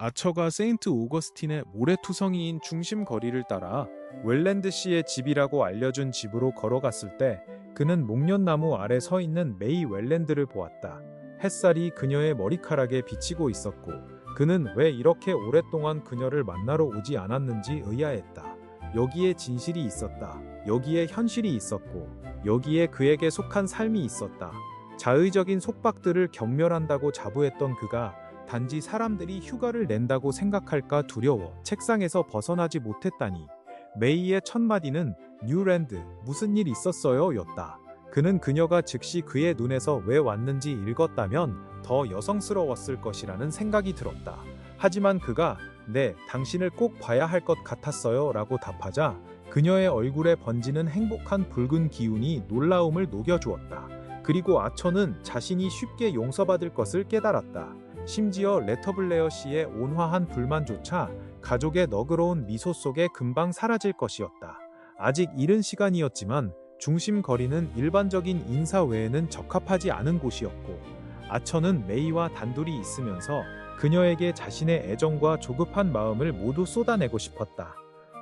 아처가 세인트 오거스틴의 모래투성이인 중심 거리를 따라 웰랜드 씨의 집이라고 알려준 집으로 걸어갔을 때 그는 목련나무 아래 서 있는 메이 웰랜드를 보았다. 햇살이 그녀의 머리카락에 비치고 있었고 그는 왜 이렇게 오랫동안 그녀를 만나러 오지 않았는지 의아했다. 여기에 진실이 있었다. 여기에 현실이 있었고 여기에 그에게 속한 삶이 있었다. 자의적인 속박들을 경멸한다고 자부했던 그가 단지 사람들이 휴가를 낸다고 생각할까 두려워 책상에서 벗어나지 못했다니. 메이의 첫 마디는 뉴랜드 무슨 일 있었어요? 였다. 그는 그녀가 즉시 그의 눈에서 왜 왔는지 읽었다면 더 여성스러웠을 것이라는 생각이 들었다. 하지만 그가 네, 당신을 꼭 봐야 할 것 같았어요 라고 답하자 그녀의 얼굴에 번지는 행복한 붉은 기운이 놀라움을 녹여주었다. 그리고 아처는 자신이 쉽게 용서받을 것을 깨달았다. 심지어 레터블레어 씨의 온화한 불만조차 가족의 너그러운 미소 속에 금방 사라질 것이었다. 아직 이른 시간이었지만 중심 거리는 일반적인 인사 외에는 적합하지 않은 곳이었고 아처는 메이와 단둘이 있으면서 그녀에게 자신의 애정과 조급한 마음을 모두 쏟아내고 싶었다.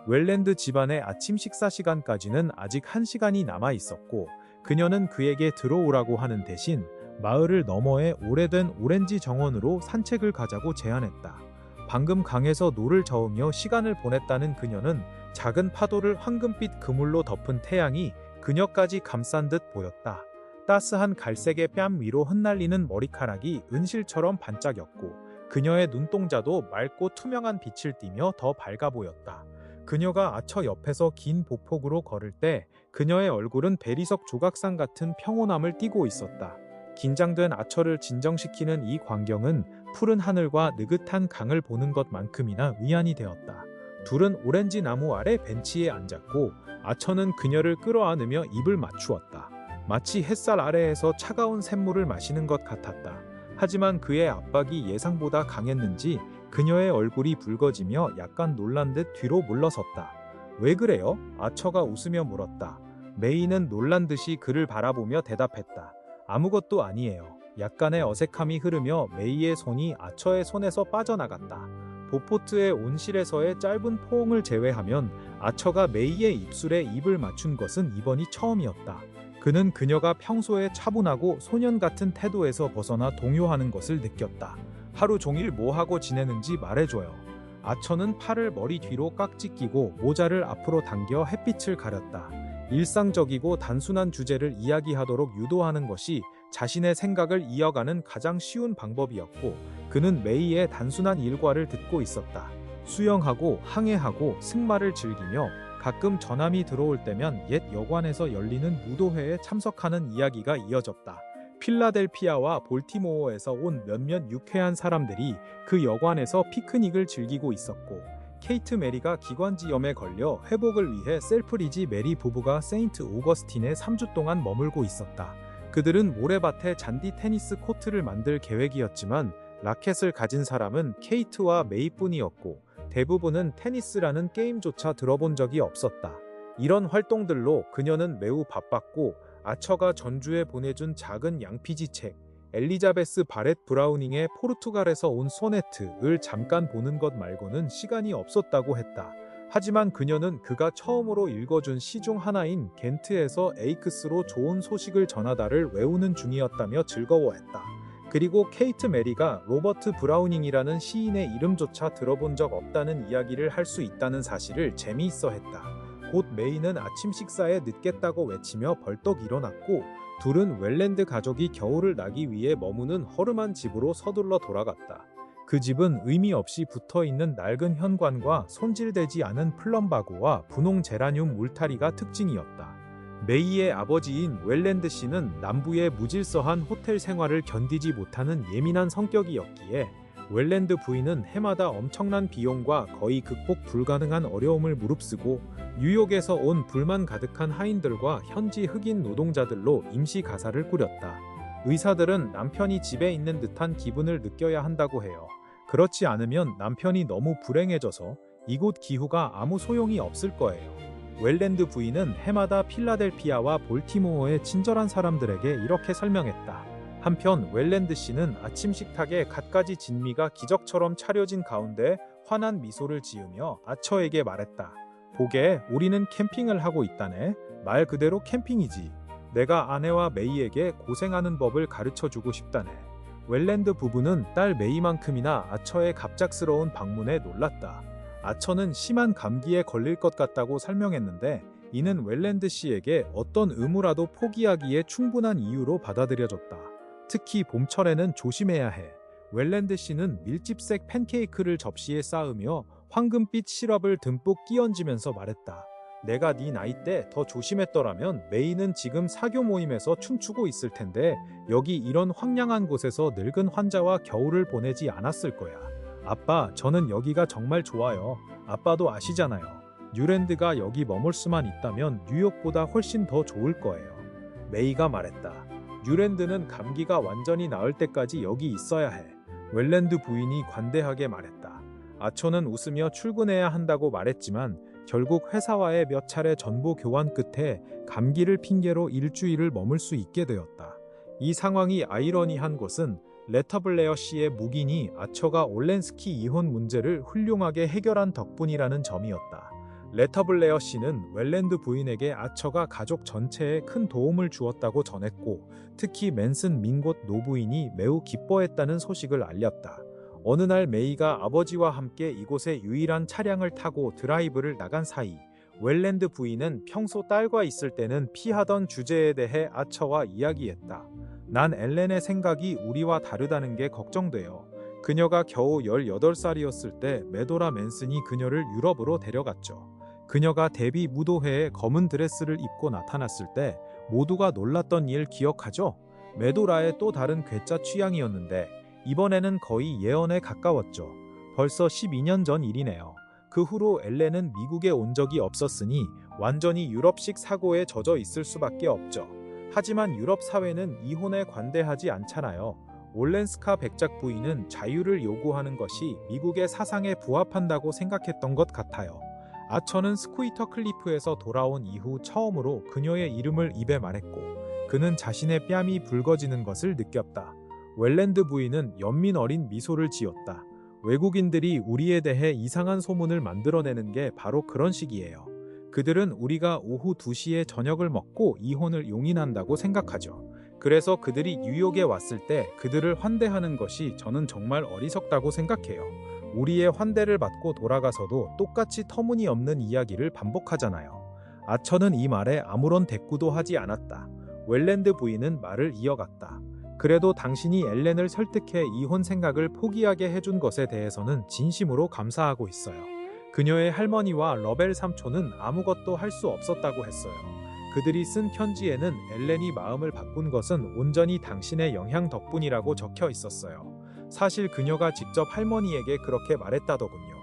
웰랜드 집안의 아침 식사 시간까지는 아직 1시간이 남아 있었고 그녀는 그에게 들어오라고 하는 대신 마을을 너머의 오래된 오렌지 정원으로 산책을 가자고 제안했다. 방금 강에서 노를 저으며 시간을 보냈다는 그녀는 작은 파도를 황금빛 그물로 덮은 태양이 그녀까지 감싼 듯 보였다. 따스한 갈색의 뺨 위로 흩날리는 머리카락이 은실처럼 반짝였고 그녀의 눈동자도 맑고 투명한 빛을 띠며 더 밝아 보였다. 그녀가 아처 옆에서 긴 보폭으로 걸을 때 그녀의 얼굴은 대리석 조각상 같은 평온함을 띠고 있었다. 긴장된 아처를 진정시키는 이 광경은 푸른 하늘과 느긋한 강을 보는 것만큼이나 위안이 되었다. 둘은 오렌지 나무 아래 벤치에 앉았고 아처는 그녀를 끌어안으며 입을 맞추었다. 마치 햇살 아래에서 차가운 샘물을 마시는 것 같았다. 하지만 그의 압박이 예상보다 강했는지 그녀의 얼굴이 붉어지며 약간 놀란 듯 뒤로 물러섰다. 왜 그래요? 아처가 웃으며 물었다. 메이는 놀란 듯이 그를 바라보며 대답했다. 아무것도 아니에요. 약간의 어색함이 흐르며 메이의 손이 아처의 손에서 빠져나갔다. 보포트의 온실에서의 짧은 포옹을 제외하면 아처가 메이의 입술에 입을 맞춘 것은 이번이 처음이었다. 그는 그녀가 평소에 차분하고 소년 같은 태도에서 벗어나 동요하는 것을 느꼈다. 하루 종일 뭐하고 지내는지 말해줘요. 아처는 팔을 머리 뒤로 깍지 끼고 모자를 앞으로 당겨 햇빛을 가렸다. 일상적이고 단순한 주제를 이야기하도록 유도하는 것이 자신의 생각을 이어가는 가장 쉬운 방법이었고 그는 메이의 단순한 일과를 듣고 있었다. 수영하고 항해하고 승마를 즐기며 가끔 전함이 들어올 때면 옛 여관에서 열리는 무도회에 참석하는 이야기가 이어졌다. 필라델피아와 볼티모어에서 온 몇몇 유쾌한 사람들이 그 여관에서 피크닉을 즐기고 있었고 케이트 메리가 기관지염에 걸려 회복을 위해 셀프리지 메리 부부가 세인트 오거스틴에 3주 동안 머물고 있었다. 그들은 모래밭에 잔디 테니스 코트를 만들 계획이었지만 라켓을 가진 사람은 케이트와 메이뿐이었고 대부분은 테니스라는 게임조차 들어본 적이 없었다. 이런 활동들로 그녀는 매우 바빴고 아처가 전주에 보내준 작은 양피지 책 엘리자베스 바렛 브라우닝의 포르투갈에서 온 소네트를 잠깐 보는 것 말고는 시간이 없었다고 했다. 하지만 그녀는 그가 처음으로 읽어준 시 중 하나인 겐트에서 에이크스로 좋은 소식을 전하다를 외우는 중이었다며 즐거워했다. 그리고 케이트 메리가 로버트 브라우닝이라는 시인의 이름조차 들어본 적 없다는 이야기를 할 수 있다는 사실을 재미있어 했다. 곧 메이는 아침 식사에 늦겠다고 외치며 벌떡 일어났고 둘은 웰랜드 가족이 겨울을 나기 위해 머무는 허름한 집으로 서둘러 돌아갔다. 그 집은 의미 없이 붙어있는 낡은 현관과 손질되지 않은 플럼바고와 분홍 제라늄 울타리가 특징이었다. 메이의 아버지인 웰랜드 씨는 남부의 무질서한 호텔 생활을 견디지 못하는 예민한 성격이었기에 웰랜드 부인은 해마다 엄청난 비용과 거의 극복 불가능한 어려움을 무릅쓰고 뉴욕에서 온 불만 가득한 하인들과 현지 흑인 노동자들로 임시 가사를 꾸렸다. 의사들은 남편이 집에 있는 듯한 기분을 느껴야 한다고 해요. 그렇지 않으면 남편이 너무 불행해져서 이곳 기후가 아무 소용이 없을 거예요. 웰랜드 부인은 해마다 필라델피아와 볼티모어의 친절한 사람들에게 이렇게 설명했다. 한편 웰랜드 씨는 아침 식탁에 갖가지 진미가 기적처럼 차려진 가운데 환한 미소를 지으며 아처에게 말했다. 보게, 우리는 캠핑을 하고 있다네. 말 그대로 캠핑이지. 내가 아내와 메이에게 고생하는 법을 가르쳐주고 싶다네. 웰랜드 부부는 딸 메이만큼이나 아처의 갑작스러운 방문에 놀랐다. 아처는 심한 감기에 걸릴 것 같다고 설명했는데 이는 웰랜드 씨에게 어떤 의무라도 포기하기에 충분한 이유로 받아들여졌다. 특히 봄철에는 조심해야 해. 웰랜드 씨는 밀집색 팬케이크를 접시에 쌓으며 황금빛 시럽을 듬뿍 끼얹으면서 말했다. 내가 네 나이 때 더 조심했더라면 메이는 지금 사교 모임에서 춤추고 있을 텐데 여기 이런 황량한 곳에서 늙은 환자와 겨울을 보내지 않았을 거야. 아빠, 저는 여기가 정말 좋아요. 아빠도 아시잖아요. 뉴랜드가 여기 머물 수만 있다면 뉴욕보다 훨씬 더 좋을 거예요. 메이가 말했다. 뉴랜드는 감기가 완전히 나을 때까지 여기 있어야 해. 웰랜드 부인이 관대하게 말했다. 아초는 웃으며 출근해야 한다고 말했지만 결국 회사와의 몇 차례 전보 교환 끝에 감기를 핑계로 일주일을 머물 수 있게 되었다. 이 상황이 아이러니한 것은 레터블레어 씨의 묵인이 아처가 올렌스키 이혼 문제를 훌륭하게 해결한 덕분이라는 점이었다. 레터블레어 씨는 웰랜드 부인에게 아처가 가족 전체에 큰 도움을 주었다고 전했고 특히 맨슨 민곳 노부인이 매우 기뻐했다는 소식을 알렸다. 어느 날 메이가 아버지와 함께 이곳의 유일한 차량을 타고 드라이브를 나간 사이 웰랜드 부인은 평소 딸과 있을 때는 피하던 주제에 대해 아처와 이야기했다. 난 엘렌의 생각이 우리와 다르다는 게 걱정돼요. 그녀가 겨우 18살이었을 때 메도라 맨슨이 그녀를 유럽으로 데려갔죠. 그녀가 데뷔 무도회에 검은 드레스를 입고 나타났을 때 모두가 놀랐던 일 기억하죠? 메도라의 또 다른 괴짜 취향이었는데 이번에는 거의 예언에 가까웠죠. 벌써 12년 전 일이네요. 그 후로 엘렌은 미국에 온 적이 없었으니 완전히 유럽식 사고에 젖어 있을 수밖에 없죠. 하지만 유럽 사회는 이혼에 관대하지 않잖아요. 올렌스카 백작 부인은 자유를 요구하는 것이 미국의 사상에 부합한다고 생각했던 것 같아요. 아처는 스쿠이터 클리프에서 돌아온 이후 처음으로 그녀의 이름을 입에 말했고 그는 자신의 뺨이 붉어지는 것을 느꼈다. 웰랜드 부인은 연민 어린 미소를 지었다. 외국인들이 우리에 대해 이상한 소문을 만들어내는 게 바로 그런 식이에요. 그들은 우리가 오후 2시에 저녁을 먹고 이혼을 용인한다고 생각하죠. 그래서 그들이 뉴욕에 왔을 때 그들을 환대하는 것이 저는 정말 어리석다고 생각해요. 우리의 환대를 받고 돌아가서도 똑같이 터무니없는 이야기를 반복하잖아요. 아처는 이 말에 아무런 대꾸도 하지 않았다. 웰랜드 부인은 말을 이어갔다. 그래도 당신이 엘렌을 설득해 이혼 생각을 포기하게 해준 것에 대해서는 진심으로 감사하고 있어요. 그녀의 할머니와 러벨 삼촌은 아무것도 할 수 없었다고 했어요. 그들이 쓴 편지에는 엘렌이 마음을 바꾼 것은 온전히 당신의 영향 덕분이라고 적혀 있었어요. 사실 그녀가 직접 할머니에게 그렇게 말했다더군요.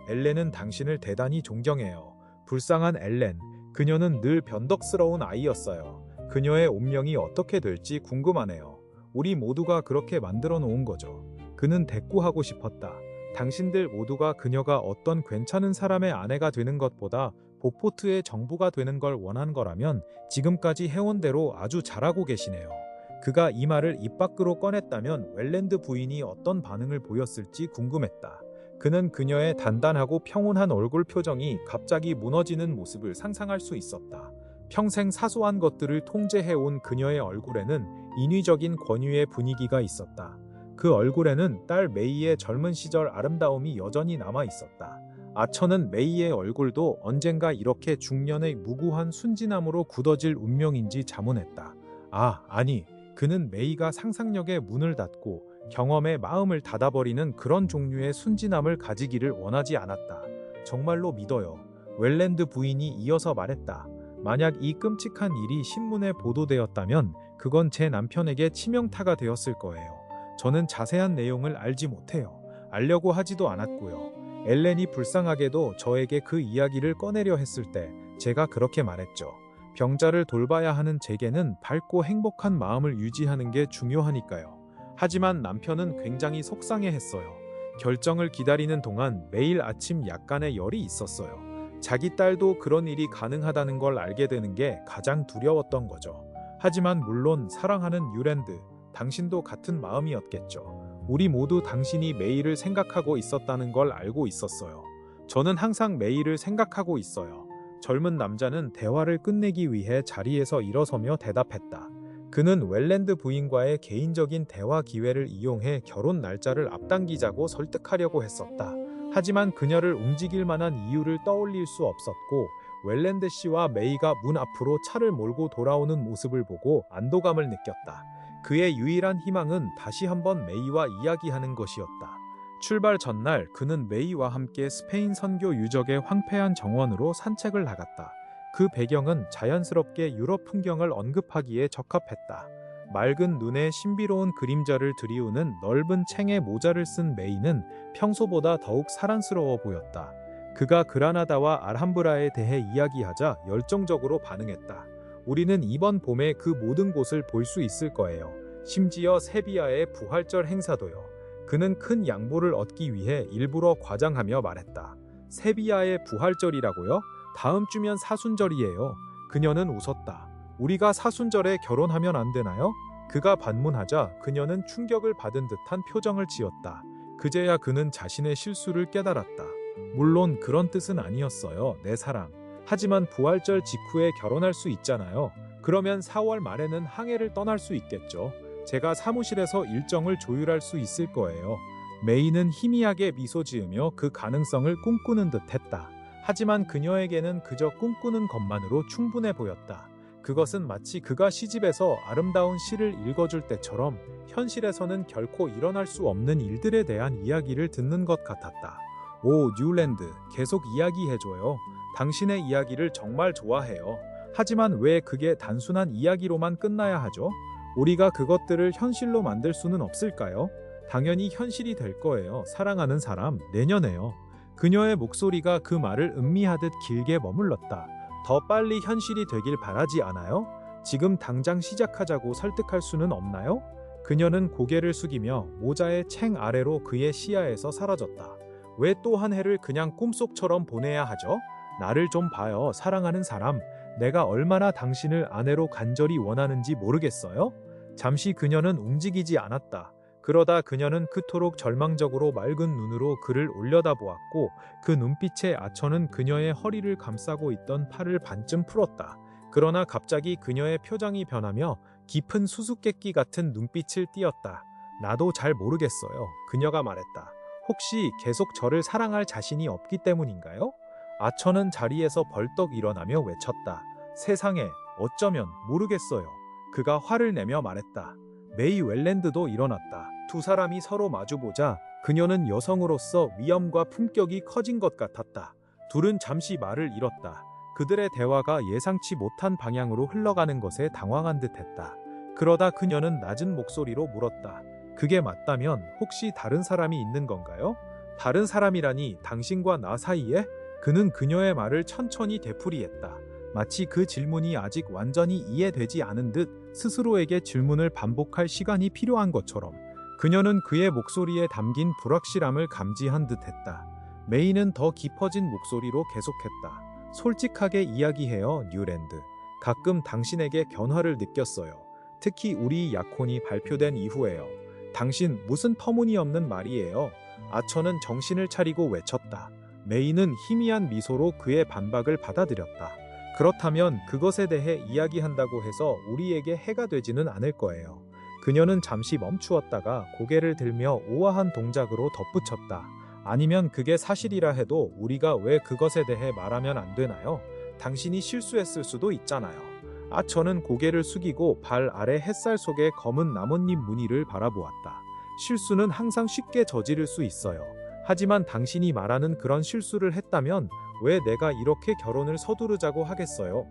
엘렌은 당신을 대단히 존경해요. 불쌍한 엘렌, 그녀는 늘 변덕스러운 아이였어요. 그녀의 운명이 어떻게 될지 궁금하네요. 우리 모두가 그렇게 만들어 놓은 거죠. 그는 대꾸하고 싶었다. 당신들 모두가 그녀가 어떤 괜찮은 사람의 아내가 되는 것보다 보포트의 정부가 되는 걸 원한 거라면 지금까지 해온 대로 아주 잘하고 계시네요. 그가 이 말을 입 밖으로 꺼냈다면 웰랜드 부인이 어떤 반응을 보였을지 궁금했다. 그는 그녀의 단단하고 평온한 얼굴 표정이 갑자기 무너지는 모습을 상상할 수 있었다. 평생 사소한 것들을 통제해온 그녀의 얼굴에는 인위적인 권위의 분위기가 있었다. 그 얼굴에는 딸 메이의 젊은 시절 아름다움이 여전히 남아 있었다. 아처는 메이의 얼굴도 언젠가 이렇게 중년의 무구한 순진함으로 굳어질 운명인지 자문했다. 아니, 그는 메이가 상상력의 문을 닫고 경험에 마음을 닫아버리는 그런 종류의 순진함을 가지기를 원하지 않았다. 정말로 믿어요. 웰랜드 부인이 이어서 말했다. 만약 이 끔찍한 일이 신문에 보도되었다면 그건 제 남편에게 치명타가 되었을 거예요. 저는 자세한 내용을 알지 못해요. 알려고 하지도 않았고요. 엘렌이 불쌍하게도 저에게 그 이야기를 꺼내려 했을 때 제가 그렇게 말했죠. 병자를 돌봐야 하는 제게는 밝고 행복한 마음을 유지하는 게 중요하니까요. 하지만 남편은 굉장히 속상해했어요. 결정을 기다리는 동안 매일 아침 약간의 열이 있었어요. 자기 딸도 그런 일이 가능하다는 걸 알게 되는 게 가장 두려웠던 거죠. 하지만 물론 사랑하는 뉴랜드, 당신도 같은 마음이었겠죠. 우리 모두 당신이 메이를 생각하고 있었다는 걸 알고 있었어요. 저는 항상 메이를 생각하고 있어요. 젊은 남자는 대화를 끝내기 위해 자리에서 일어서며 대답했다. 그는 웰랜드 부인과의 개인적인 대화 기회를 이용해 결혼 날짜를 앞당기자고 설득하려고 했었다. 하지만 그녀를 움직일 만한 이유를 떠올릴 수 없었고 웰랜드 씨와 메이가 문 앞으로 차를 몰고 돌아오는 모습을 보고 안도감을 느꼈다. 그의 유일한 희망은 다시 한번 메이와 이야기하는 것이었다. 출발 전날 그는 메이와 함께 스페인 선교 유적의 황폐한 정원으로 산책을 나갔다. 그 배경은 자연스럽게 유럽 풍경을 언급하기에 적합했다. 맑은 눈에 신비로운 그림자를 들이우는 넓은 챙에 모자를 쓴 메이는 평소보다 더욱 사랑스러워 보였다. 그가 그라나다와 알함브라에 대해 이야기하자 열정적으로 반응했다. 우리는 이번 봄에 그 모든 곳을 볼 수 있을 거예요. 심지어 세비야의 부활절 행사도요. 그는 큰 양보를 얻기 위해 일부러 과장하며 말했다. 세비야의 부활절이라고요? 다음 주면 사순절이에요. 그녀는 웃었다. 우리가 사순절에 결혼하면 안 되나요? 그가 반문하자 그녀는 충격을 받은 듯한 표정을 지었다. 그제야 그는 자신의 실수를 깨달았다. 물론 그런 뜻은 아니었어요, 내 사랑. 하지만 부활절 직후에 결혼할 수 있잖아요. 그러면 4월 말에는 항해를 떠날 수 있겠죠. 제가 사무실에서 일정을 조율할 수 있을 거예요. 메이는 희미하게 미소 지으며 그 가능성을 꿈꾸는 듯 했다. 하지만 그녀에게는 그저 꿈꾸는 것만으로 충분해 보였다. 그것은 마치 그가 시집에서 아름다운 시를 읽어줄 때처럼 현실에서는 결코 일어날 수 없는 일들에 대한 이야기를 듣는 것 같았다. 오, 뉴랜드, 계속 이야기해줘요. 당신의 이야기를 정말 좋아해요. 하지만 왜 그게 단순한 이야기로만 끝나야 하죠? 우리가 그것들을 현실로 만들 수는 없을까요? 당연히 현실이 될 거예요. 사랑하는 사람, 내년에요. 그녀의 목소리가 그 말을 음미하듯 길게 머물렀다. 더 빨리 현실이 되길 바라지 않아요? 지금 당장 시작하자고 설득할 수는 없나요? 그녀는 고개를 숙이며 모자의 챙 아래로 그의 시야에서 사라졌다. 왜 또 한 해를 그냥 꿈속처럼 보내야 하죠? 나를 좀 봐요, 사랑하는 사람. 내가 얼마나 당신을 아내로 간절히 원하는지 모르겠어요? 잠시 그녀는 움직이지 않았다. 그러다 그녀는 그토록 절망적으로 맑은 눈으로 그를 올려다보았고 그 눈빛의 아처는 그녀의 허리를 감싸고 있던 팔을 반쯤 풀었다. 그러나 갑자기 그녀의 표정이 변하며 깊은 수수께끼 같은 눈빛을 띄었다. 나도 잘 모르겠어요. 그녀가 말했다. 혹시 계속 저를 사랑할 자신이 없기 때문인가요? 아처는 자리에서 벌떡 일어나며 외쳤다. 세상에, 어쩌면 모르겠어요. 그가 화를 내며 말했다. 메이 웰랜드도 일어났다. 두 사람이 서로 마주보자 그녀는 여성으로서 위엄과 품격이 커진 것 같았다. 둘은 잠시 말을 잃었다. 그들의 대화가 예상치 못한 방향으로 흘러가는 것에 당황한 듯했다. 그러다 그녀는 낮은 목소리로 물었다. 그게 맞다면 혹시 다른 사람이 있는 건가요? 다른 사람이라니 당신과 나 사이에? 그는 그녀의 말을 천천히 되풀이했다. 마치 그 질문이 아직 완전히 이해되지 않은 듯 스스로에게 질문을 반복할 시간이 필요한 것처럼 그녀는 그의 목소리에 담긴 불확실함을 감지한 듯했다. 메이는 더 깊어진 목소리로 계속했다. 솔직하게 이야기해요, 뉴랜드. 가끔 당신에게 변화를 느꼈어요. 특히 우리 약혼이 발표된 이후에요. 당신 무슨 터무니없는 말이에요. 아처는 정신을 차리고 외쳤다. 메이는 희미한 미소로 그의 반박을 받아들였다. 그렇다면 그것에 대해 이야기한다고 해서 우리에게 해가 되지는 않을 거예요. 그녀는 잠시 멈추었다가 고개를 들며 오아한 동작으로 덧붙였다. 아니면 그게 사실이라 해도 우리가 왜 그것에 대해 말하면 안 되나요? 당신이 실수했을 수도 있잖아요. 아처는 고개를 숙이고 발 아래 햇살 속의 검은 나뭇잎 무늬를 바라보았다. 실수는 항상 쉽게 저지를 수 있어요. 하지만 당신이 말하는 그런 실수를 했다면 왜 내가 이렇게 결혼을 서두르자고 하겠어요?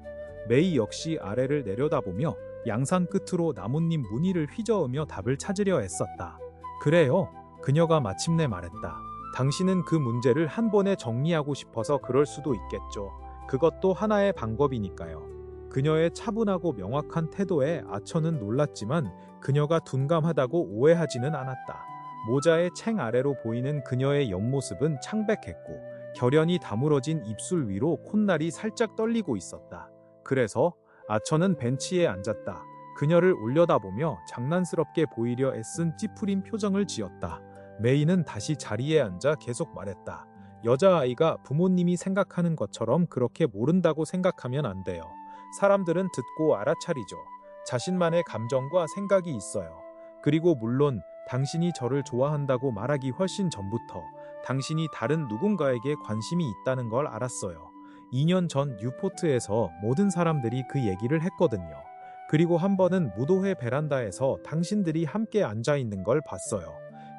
메이 역시 아래를 내려다보며 양산 끝으로 나뭇잎 무늬를 휘저으며 답을 찾으려 애썼다. 그래요. 그녀가 마침내 말했다. 당신은 그 문제를 한 번에 정리하고 싶어서 그럴 수도 있겠죠. 그것도 하나의 방법이니까요. 그녀의 차분하고 명확한 태도에 아처는 놀랐지만 그녀가 둔감하다고 오해하지는 않았다. 모자의 챙 아래로 보이는 그녀의 옆모습은 창백했고 결연히 다물어진 입술 위로 콧날이 살짝 떨리고 있었다. 그래서 아처는 벤치에 앉았다. 그녀를 올려다보며 장난스럽게 보이려 애쓴 찌푸린 표정을 지었다. 메이는 다시 자리에 앉아 계속 말했다. 여자아이가 부모님이 생각하는 것처럼 그렇게 모른다고 생각하면 안 돼요. 사람들은 듣고 알아차리죠. 자신만의 감정과 생각이 있어요. 그리고 물론 당신이 저를 좋아한다고 말하기 훨씬 전부터 당신이 다른 누군가에게 관심이 있다는 걸 알았어요. 2년 전 뉴포트에서 모든 사람들이 그 얘기를 했거든요. 그리고 한 번은 무도회 베란다에서 당신들이 함께 앉아 있는 걸 봤어요.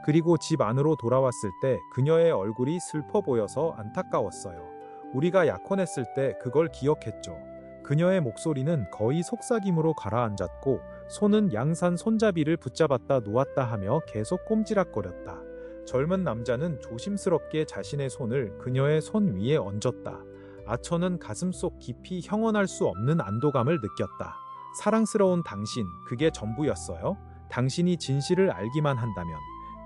그리고 집 안으로 돌아왔을 때 그녀의 얼굴이 슬퍼 보여서 안타까웠어요. 우리가 약혼했을 때 그걸 기억했죠. 그녀의 목소리는 거의 속삭임으로 가라앉았고 손은 양산 손잡이를 붙잡았다 놓았다 하며 계속 꼼지락거렸다. 젊은 남자는 조심스럽게 자신의 손을 그녀의 손 위에 얹었다. 아처는 가슴속 깊이 형언할 수 없는 안도감을 느꼈다. 사랑스러운 당신, 그게 전부였어요? 당신이 진실을 알기만 한다면.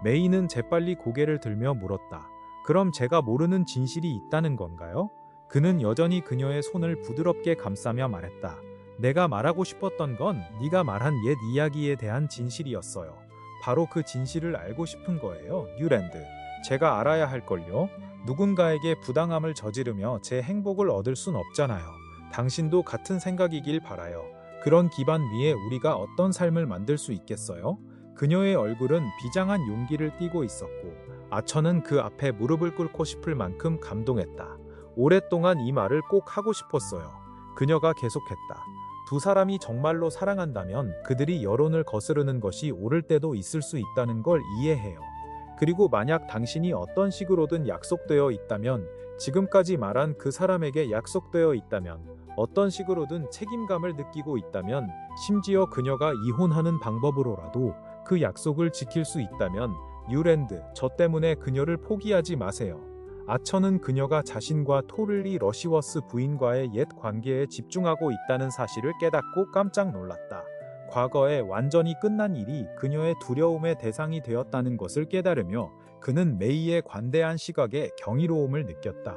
메이는 재빨리 고개를 들며 물었다. 그럼 제가 모르는 진실이 있다는 건가요? 그는 여전히 그녀의 손을 부드럽게 감싸며 말했다. 내가 말하고 싶었던 건 네가 말한 옛 이야기에 대한 진실이었어요. 바로 그 진실을 알고 싶은 거예요, 뉴랜드. 제가 알아야 할걸요. 누군가에게 부당함을 저지르며 제 행복을 얻을 순 없잖아요. 당신도 같은 생각이길 바라요. 그런 기반 위에 우리가 어떤 삶을 만들 수 있겠어요? 그녀의 얼굴은 비장한 용기를 띠고 있었고 아처는 그 앞에 무릎을 꿇고 싶을 만큼 감동했다. 오랫동안 이 말을 꼭 하고 싶었어요. 그녀가 계속했다. 두 사람이 정말로 사랑한다면 그들이 여론을 거스르는 것이 옳을 때도 있을 수 있다는 걸 이해해요. 그리고 만약 당신이 어떤 식으로든 약속되어 있다면, 지금까지 말한 그 사람에게 약속되어 있다면, 어떤 식으로든 책임감을 느끼고 있다면, 심지어 그녀가 이혼하는 방법으로라도 그 약속을 지킬 수 있다면, 뉴랜드, 저 때문에 그녀를 포기하지 마세요. 아처는 그녀가 자신과 토를리 러시워스 부인과의 옛 관계에 집중하고 있다는 사실을 깨닫고 깜짝 놀랐다. 과거에 완전히 끝난 일이 그녀의 두려움의 대상이 되었다는 것을 깨달으며 그는 메이의 관대한 시각에 경이로움을 느꼈다.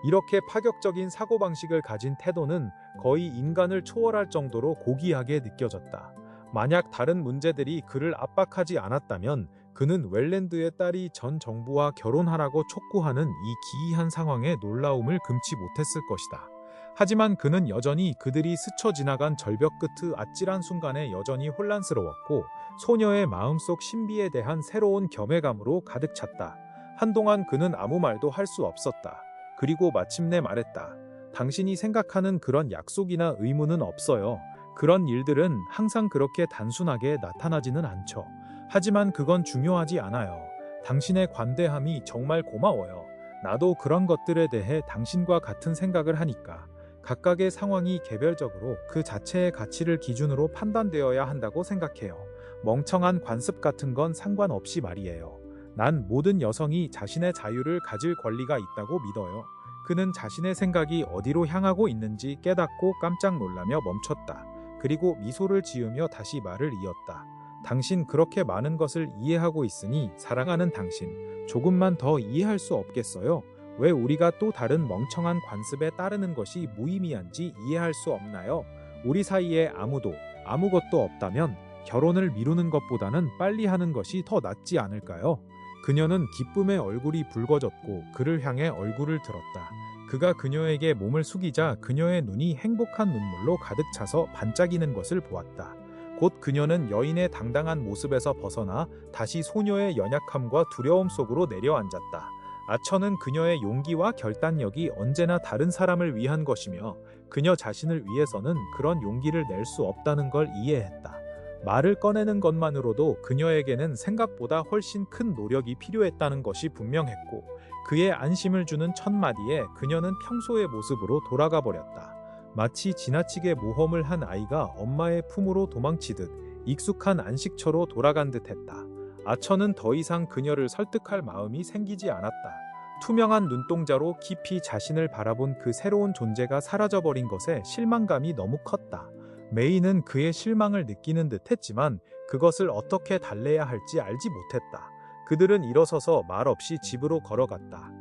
이렇게 파격적인 사고방식을 가진 태도는 거의 인간을 초월할 정도로 고귀하게 느껴졌다. 만약 다른 문제들이 그를 압박하지 않았다면 그는 웰랜드의 딸이 전 정부와 결혼하라고 촉구하는 이 기이한 상황에 놀라움을 금치 못했을 것이다. 하지만 그는 여전히 그들이 스쳐 지나간 절벽 끝의 아찔한 순간에 여전히 혼란스러웠고 소녀의 마음속 신비에 대한 새로운 겸해감으로 가득 찼다. 한동안 그는 아무 말도 할 수 없었다. 그리고 마침내 말했다. 당신이 생각하는 그런 약속이나 의무는 없어요. 그런 일들은 항상 그렇게 단순하게 나타나지는 않죠. 하지만 그건 중요하지 않아요. 당신의 관대함이 정말 고마워요. 나도 그런 것들에 대해 당신과 같은 생각을 하니까. 각각의 상황이 개별적으로 그 자체의 가치를 기준으로 판단되어야 한다고 생각해요. 멍청한 관습 같은 건 상관없이 말이에요. 난 모든 여성이 자신의 자유를 가질 권리가 있다고 믿어요. 그는 자신의 생각이 어디로 향하고 있는지 깨닫고 깜짝 놀라며 멈췄다. 그리고 미소를 지으며 다시 말을 이었다. 당신 그렇게 많은 것을 이해하고 있으니 사랑하는 당신, 조금만 더 이해할 수 없겠어요? 왜 우리가 또 다른 멍청한 관습에 따르는 것이 무의미한지 이해할 수 없나요? 우리 사이에 아무도 아무것도 없다면 결혼을 미루는 것보다는 빨리 하는 것이 더 낫지 않을까요? 그녀는 기쁨의 얼굴이 붉어졌고 그를 향해 얼굴을 들었다. 그가 그녀에게 몸을 숙이자 그녀의 눈이 행복한 눈물로 가득 차서 반짝이는 것을 보았다. 곧 그녀는 여인의 당당한 모습에서 벗어나 다시 소녀의 연약함과 두려움 속으로 내려앉았다. 아처는 그녀의 용기와 결단력이 언제나 다른 사람을 위한 것이며 그녀 자신을 위해서는 그런 용기를 낼 수 없다는 걸 이해했다. 말을 꺼내는 것만으로도 그녀에게는 생각보다 훨씬 큰 노력이 필요했다는 것이 분명했고 그의 안심을 주는 첫 마디에 그녀는 평소의 모습으로 돌아가 버렸다. 마치 지나치게 모험을 한 아이가 엄마의 품으로 도망치듯 익숙한 안식처로 돌아간 듯했다. 아처는 더 이상 그녀를 설득할 마음이 생기지 않았다. 투명한 눈동자로 깊이 자신을 바라본 그 새로운 존재가 사라져버린 것에 실망감이 너무 컸다. 메이는 그의 실망을 느끼는 듯했지만 그것을 어떻게 달래야 할지 알지 못했다. 그들은 일어서서 말없이 집으로 걸어갔다.